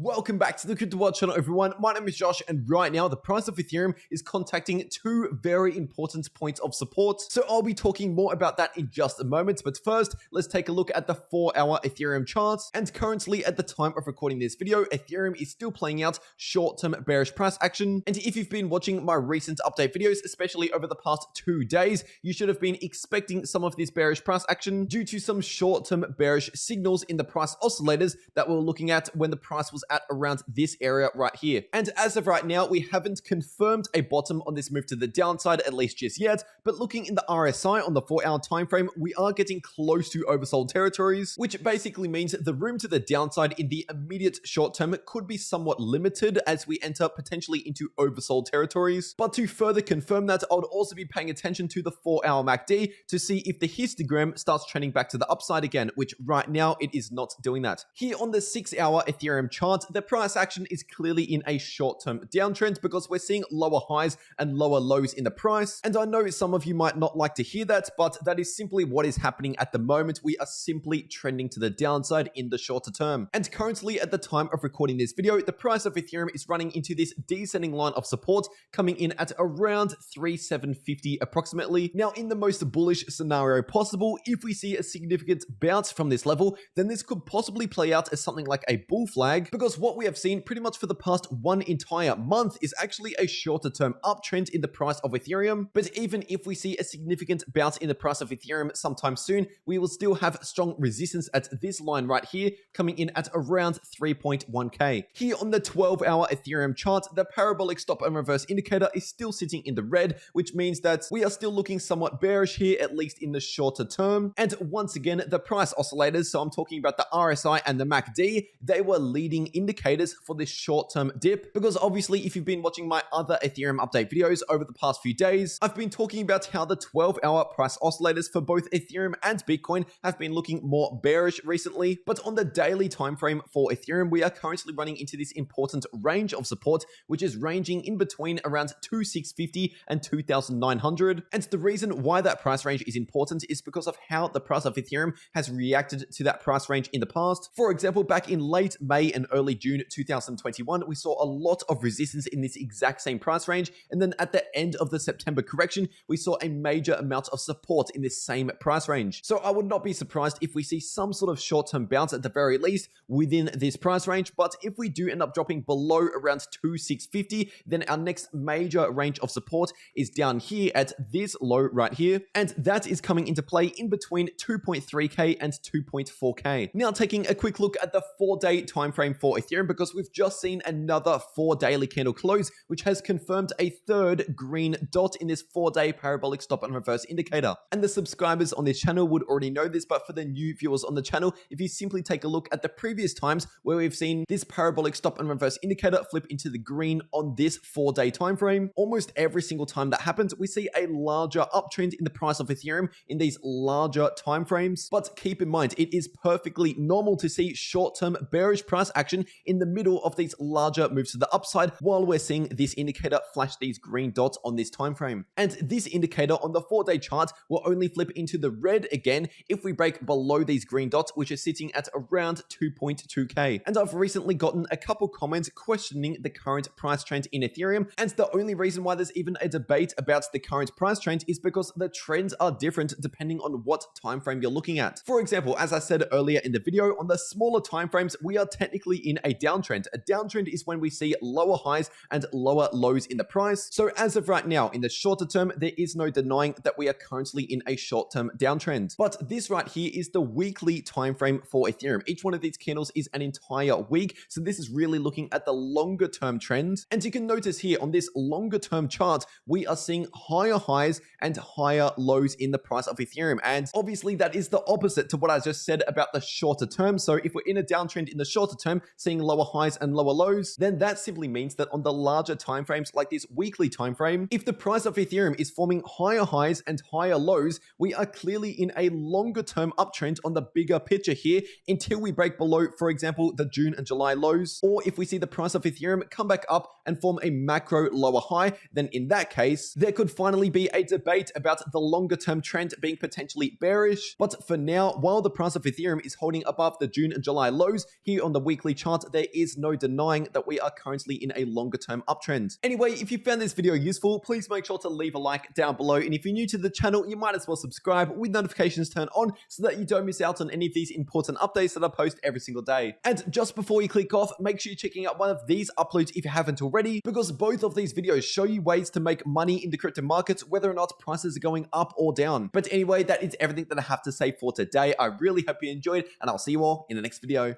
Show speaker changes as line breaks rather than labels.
Welcome back to the cryptoworld channel, everyone. My name is Josh, and right now the price of Ethereum is contacting two very important points of support. So I'll be talking more about that in just a moment. But first, let's take a look at the 4-hour Ethereum chart. And currently, at the time of recording this video, Ethereum is still playing out short-term bearish price action. And if you've been watching my recent update videos, especially over the past 2 days, you should have been expecting some of this bearish price action due to some short-term bearish signals in the price oscillators that we're looking at when the price was at around this area right here. And as of right now, we haven't confirmed a bottom on this move to the downside, at least just yet, but looking in the RSI on the 4-hour time frame, we are getting close to oversold territories, which basically means the room to the downside in the immediate short term could be somewhat limited as we enter potentially into oversold territories. But to further confirm that, I would also be paying attention to the 4-hour MACD to see if the histogram starts trending back to the upside again, which right now it is not doing that. Here on the 6-hour Ethereum chart, the price action is clearly in a short-term downtrend because we're seeing lower highs and lower lows in the price. And I know some of you might not like to hear that, but that is simply what is happening at the moment. We are simply trending to the downside in the shorter term. And currently, at the time of recording this video, the price of Ethereum is running into this descending line of support coming in at around 3,750 approximately. Now, in the most bullish scenario possible, if we see a significant bounce from this level, then this could possibly play out as something like a bull flag, because what we have seen pretty much for the past 1 entire month is actually a shorter term uptrend in the price of Ethereum. But even if we see a significant bounce in the price of Ethereum sometime soon, we will still have strong resistance at this line right here, coming in at around 3.1k. Here on the 12-hour Ethereum chart, the parabolic stop and reverse indicator is still sitting in the red, which means that we are still looking somewhat bearish here, at least in the shorter term. And once again, the price oscillators, so I'm talking about the RSI and the MACD, they were leading indicators for this short-term dip, because obviously if you've been watching my other Ethereum update videos over the past few days, I've been talking about how the 12-hour price oscillators for both Ethereum and Bitcoin have been looking more bearish recently. But on the daily time frame for Ethereum, we are currently running into this important range of support, which is ranging in between around 2,650 and 2,900. And the reason why that price range is important is because of how the price of Ethereum has reacted to that price range in the past. For example, back in late May and early June 2021, we saw a lot of resistance in this exact same price range. And then at the end of the September correction, we saw a major amount of support in this same price range. So I would not be surprised if we see some sort of short-term bounce at the very least within this price range. But if we do end up dropping below around 2,650, then our next major range of support is down here at this low right here. And that is coming into play in between 2.3k and 2.4k. Now, taking a quick look at the 4-day time frame for Ethereum, because we've just seen another 4 daily candle close, which has confirmed a third green dot in this 4-day parabolic stop and reverse indicator. And the subscribers on this channel would already know this, but for the new viewers on the channel, if you simply take a look at the previous times where we've seen this parabolic stop and reverse indicator flip into the green on this 4-day time frame, almost every single time that happens, we see a larger uptrend in the price of Ethereum in these larger time frames. But keep in mind, it is perfectly normal to see short-term bearish price action in the middle of these larger moves to the upside while we're seeing this indicator flash these green dots on this time frame. And this indicator on the 4-day chart will only flip into the red again if we break below these green dots, which is sitting at around 2.2k. And I've recently gotten a couple comments questioning the current price trend in Ethereum, and the only reason why there's even a debate about the current price trend is because the trends are different depending on what time frame you're looking at. For example, as I said earlier in the video, on the smaller time frames, we are technically in a downtrend. A downtrend is when we see lower highs and lower lows in the price. So as of right now, in the shorter term, there is no denying that we are currently in a short-term downtrend. But this right here is the weekly time frame for Ethereum. Each one of these candles is an entire week. So this is really looking at the longer term trend. And you can notice here on this longer term chart, we are seeing higher highs and higher lows in the price of Ethereum. And obviously that is the opposite to what I just said about the shorter term. So if we're in a downtrend in the shorter term, seeing lower highs and lower lows, then that simply means that on the larger time frames like this weekly time frame, if the price of Ethereum is forming higher highs and higher lows, we are clearly in a longer term uptrend on the bigger picture here until we break below, for example, the June and July lows. Or if we see the price of Ethereum come back up and form a macro lower high, then in that case, there could finally be a debate about the longer term trend being potentially bearish. But for now, while the price of Ethereum is holding above the June and July lows here on the weekly chart, chart, there is no denying that we are currently in a longer term uptrend. Anyway, if you found this video useful, please make sure to leave a like down below. And if you're new to the channel, you might as well subscribe with notifications turned on so that you don't miss out on any of these important updates that I post every single day. And just before you click off, make sure you're checking out one of these uploads if you haven't already, because both of these videos show you ways to make money in the crypto markets, whether or not prices are going up or down. But anyway, that is everything that I have to say for today. I really hope you enjoyed, and I'll see you all in the next video.